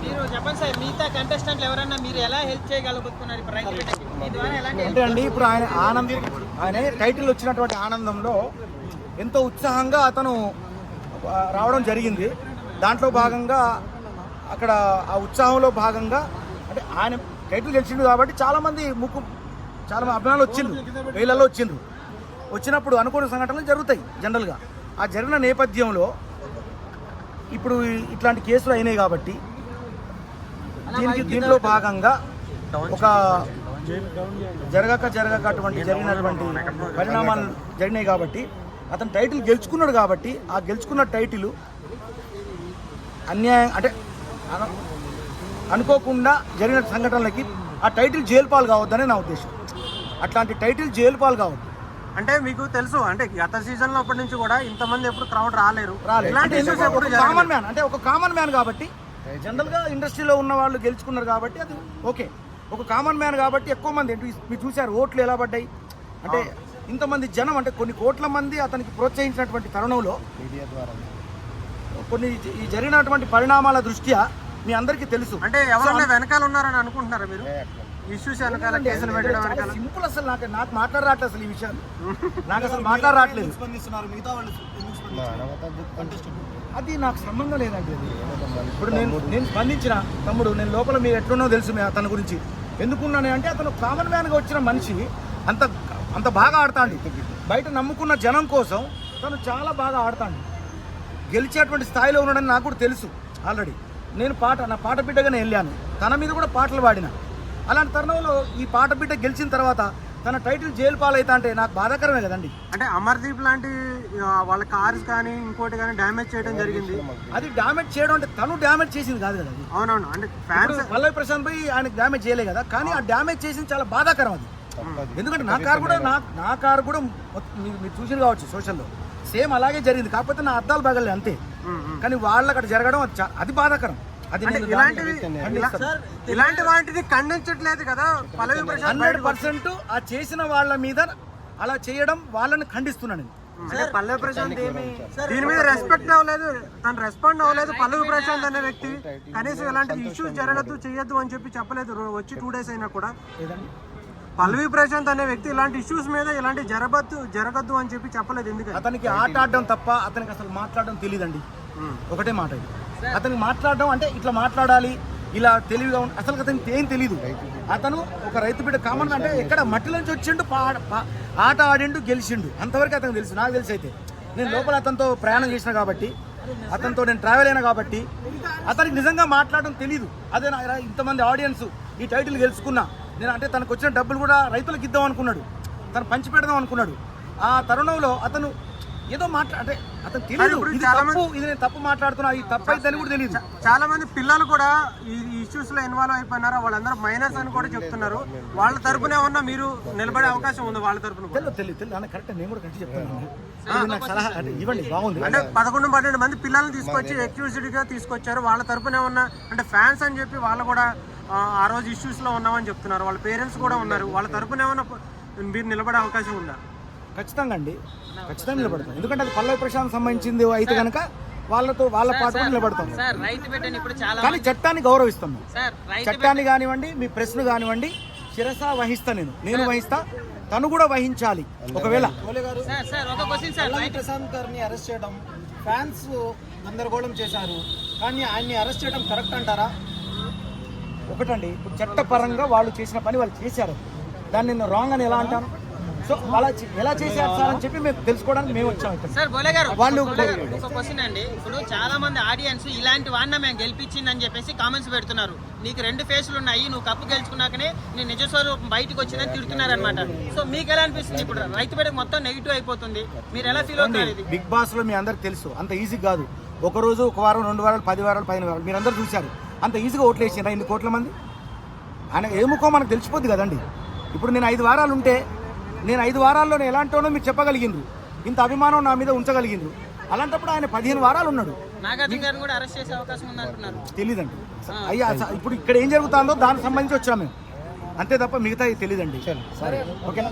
మీరు చెప్పండి సార్, మిగతా కంటెస్టెంట్లు ఎవరన్నా మీరు ఎలా హెల్ప్ చేయగలుగుతున్నారు ఇప్పుడు రైతు బిడ్డకి? మీ ద్వారా ఎలాంటి అంటే అండి ఇప్పుడు ఆయన టైటిల్ వచ్చినటువంటి ఆనందంలో ఎంతో ఉత్సాహంగా అతను రావడం జరిగింది. దాంట్లో భాగంగా అక్కడ ఆ ఉత్సాహంలో భాగంగా అంటే ఆయన టైటిల్ గెలిచిండు కాబట్టి చాలా మంది అభిమానులు వచ్చిండ్రు, వేలలో వచ్చినప్పుడు అనుకోని సంఘటనలు జరుగుతాయి జనరల్గా. ఆ జరిగిన నేపథ్యంలో ఇప్పుడు ఇట్లాంటి కేసులు అయినాయి కాబట్టి దీంట్లో భాగంగా ఒక జరిగినటువంటి పరిణామాలు జరిగినాయి కాబట్టి అతను టైటిల్ గెలుచుకున్నాడు కాబట్టి ఆ గెలుచుకున్న టైటిల్ అన్యాయం అంటే అనుకోకుండా జరిగిన సంఘటనలకి ఆ టైటిల్ జైలు పాలు కావద్దని నా ఉద్దేశం. అట్లాంటి టైటిల్ జైలు పాలు కావద్దు. అంటే మీకు తెలుసు అంటే గత సీజన్ లో అప్పటి నుంచి కూడా ఇంతమంది ఎప్పుడు క్రౌడ్ రాలేరు. ఒక కామన్ మ్యాన్ కాబట్టి జనరల్ గా ఇండస్ట్రీలో ఉన్న వాళ్ళు గెలుచుకున్నారు కాబట్టి అది ఓకే. ఒక కామన్ మ్యాన్ కాబట్టి ఎక్కువ మంది మీరు చూశారు ఓట్లు ఎలా పడ్డాయి అంటే ఇంతమంది జనం అంటే కొన్ని కోట్ల మంది అతనికి ప్రోత్సహించినటువంటి తరుణంలో కొన్ని ఈ జరిగినటువంటి పరిణామాల దృష్ట్యా మీ అందరికీ తెలుసు. అంటే ఎవరైనా వెనకాల ఉన్నారని అనుకుంటున్నారా మీరు? ఇష్యూస్ వెనకాల కేసులు పెట్టడం వెనకాల సింపుల్. అసలు నాకు మాట్లాడరాట్లేదు అసలు ఈ విషయాలు, నాకు అసలు మాట్లాడరాట్లేదు. అది నాకు సంబంధం లేదండి. అది ఇప్పుడు నేను స్పందించిన తమ్ముడు, నేను లోపల మీరు ఎట్లున్నో తెలుసు తన గురించి. ఎందుకున్నాను అంటే అతను కామన్ మ్యాన్గా వచ్చిన మనిషి అంత బాగా ఆడతాడు. బయట నమ్ముకున్న జనం కోసం తను చాలా బాగా ఆడతాడు. గెలిచేటువంటి స్థాయిలో ఉన్నాడని నాకు కూడా తెలుసు ఆల్రెడీ. నేను నా పాట బిడ్డగానే వెళ్ళాను, తన మీద కూడా పాటలు పాడిన. అలాంటి తరుణంలో ఈ పాట బిడ్డ గెలిచిన తర్వాత తన టైటిల్ జైలు పాలైతా అంటే నాకు బాధాకరమే కదండి. అంటే అమర్దీప్ లాంటి వాళ్ళ కార్స్ కానీ ఇంకోటి కానీ డ్యామేజ్ చేయడం జరిగింది. అది డ్యామేజ్ చేయడం అంటే తను డ్యామేజ్ చేసింది కాదు కదా. అవునవును. అంటే ఫ్యాన్స్ పల్లవి ప్రశాంత్ భాయ్ ఆయనకు డ్యామేజ్ చేయలే కదా, కానీ ఆ డ్యామేజ్ చేసింది చాలా బాధాకరం అది. ఎందుకంటే నా కారు కూడా మీరు చూసి కావచ్చు సోషల్లో సేమ్ అలాగే జరిగింది, కాకపోతే నా అద్దాలు బాగలే అంతే. కానీ వాళ్ళకి అక్కడ జరగడం అది బాధాకరం. అది ఇలాంటి వాటిని ఖండించట్లేదు కదా పల్లవి ప్రశాంత్. 100% ఆ చేసిన వాళ్ళ మీద అలా చేయడం వాళ్ళని ఖండిస్తున్నాను. పల్లవి ప్రశాంత్ దీని మీద రెస్పెక్ట్ అవ్వలేదు, తను రెస్పాండ్ అవ్వలేదు. పల్లవి ప్రశాంత్ అనే వ్యక్తి కనీసం ఇలాంటి ఇష్యూస్ జరగద్దు చెయ్యొద్దు అని చెప్పి చెప్పలేదు. వచ్చి 2 days అయినా కూడా పల్లవి ప్రశాంత్ అనే వ్యక్తి ఇలాంటి ఇష్యూస్ మీద ఇలాంటి జరగద్దు అని చెప్పి చెప్పలేదు. ఎందుకంటే అతనికి ఆట ఆడడం తప్ప అతనికి అసలు మాట్లాడడం తెలియదండి. ఒకటే మాట ఇది, అతనికి మాట్లాడడం అంటే ఇట్లా మాట్లాడాలి, ఇలా తెలివిగా అసలు అతనికి ఏం తెలీదు. అతను ఒక రైతు బిడ్డ కామన్ అంటే ఎక్కడ మట్టి నుంచి వచ్చిండు, ఆట ఆడిండు, గెలిచిండు, అంతవరకు అతనికి తెలుసు. నాకు తెలిసి అయితే నేను లోపల అతనితో ప్రయాణం చేసిన కాబట్టి, అతనితో నేను ట్రావెల్ అయినా కాబట్టి అతనికి నిజంగా మాట్లాడడం తెలీదు. అదే ఇంతమంది ఆడియన్స్ ఈ టైటిల్ గెలుచుకున్నా నేను అంటే తనకు వచ్చిన డబ్బులు కూడా రైతులకు ఇద్దాం అనుకున్నాడు, తను పంచి పెడదాం అనుకున్నాడు. ఆ తరుణంలో అతను ఏదో అంటే అతను తెలియదు ఇది నేను తప్పు మాట్లాడుతున్నా, ఈ తప్పు అయితే కూడా తెలియదు. చాలా మంది పిల్లలు కూడా ఈ ఇష్యూస్ లో ఇన్వాల్వ్ అయిపోయినారు, వాళ్ళందరూ మైనర్స్ అని కూడా చెప్తున్నారు. వాళ్ళ తరపున ఏమన్నా మీరు నిలబడే అవకాశం ఉంది? వాళ్ళ తరపున తెలియదు కరెక్ట్, నేను కూడా కరెక్ట్ చెప్తాను. నాకు సలహా అంటే ఇవ్వండి, బాగుంది. అంటే 11-12 మంది పిల్లల్ని తీసుకొచ్చి అక్యూజ్డ్ గా తీసుకొచ్చారు. వాళ్ళ తరపున ఏమన్నా అంటే ఫ్యాన్స్ అని చెప్పి వాళ్ళు కూడా ఆ రోజు ఇష్యూస్ లో ఉన్నామని చెప్తున్నారు. వాళ్ళ పేరెంట్స్ కూడా ఉన్నారు. వాళ్ళ తరపున ఏమన్నా మీరు నిలబడే అవకాశం ఉందా? ఖచ్చితంగా అండి, ఖచ్చితంగా నిలబడతాం. ఎందుకంటే అది పల్లవి ప్రశాంత్ సంబంధించింది అయితే కనుక వాళ్ళ పాటు కూడా నిలబడతాం. కానీ చట్టాన్ని గౌరవిస్తాం. చట్టాన్ని కానివ్వండి, మీ ప్రశ్న కానివ్వండి, శిరస వహిస్తా. నేను వహిస్తా, తను కూడా వహించాలి. ఒకవేళ పల్లవి ప్రశాంత్ గారిని అరెస్ట్ చేయడం ఫ్యాన్స్ గందరగోళం చేశారు, కానీ ఆయన్ని అరెస్ట్ చేయడం కరెక్ట్ అంటారా? ఒకటండి, ఇప్పుడు చట్టపరంగా వాళ్ళు చేసిన పని వాళ్ళు చేశారు, దాన్ని నేను రాంగ్ అని ఎలా అంటాను? సో అలా ఎలా చేశారు సార్ అని చెప్పి మేము తెలుసుకోవడానికి మేము వచ్చాము ఇక్కడ. సార్ బోలే గారు, వాళ్ళు ఒక క్వశ్చన్ అండి. ఇప్పుడు చాలా మంది ఆడియన్స్ ఇలాంటి వాడిన మేము గెలిపించిందని చెప్పేసి కామెంట్స్ పెడుతున్నారు. నీకు 2 ఫేసులు ఉన్నాయి, నువ్వు కప్పు గెలుచుకున్నాకనే నీ నిజ స్వరూపం బయటకు వచ్చిందని తిడుతున్నారు అనమాట. సో మీకు ఎలా అనిపిస్తుంది? ఇప్పుడు రైతు బిడ్డ మొత్తం నెగిటివ్ అయిపోతుంది, మీరు ఎలా ఫీల్ అవుతుంది? బిగ్ బాస్ లో మీ అందరికి తెలుసు అంత ఈజీ కాదు. ఒక రోజు, ఒక వారం, 2 వారాలు, 10 వారాలు, 15 వారాలు మీరు అందరూ చూశారు. అంత ఈజీగా ఓట్లు వేసిండ్రా 2 కోట్ల మంది? ఆయన ఏముకో మనకు తెలిసిపోద్ది కదండి. ఇప్పుడు నేను 5 వారాలు ఉంటే నేను 5 వారాల్లో ఎలాంటినో మీరు చెప్పగలిగిండ్రు, ఇంత అభిమానం నా మీద ఉంచగలిగిండ్రు. అలాంటప్పుడు ఆయన 15 వారాలు ఉన్నాడు. తెలీదండి అయ్యా. ఇప్పుడు ఇక్కడ ఏం జరుగుతుందో దానికి సంబంధించి వచ్చాము మేము, అంతే తప్ప మిగతా తెలియదండి. సరే, ఓకేనా?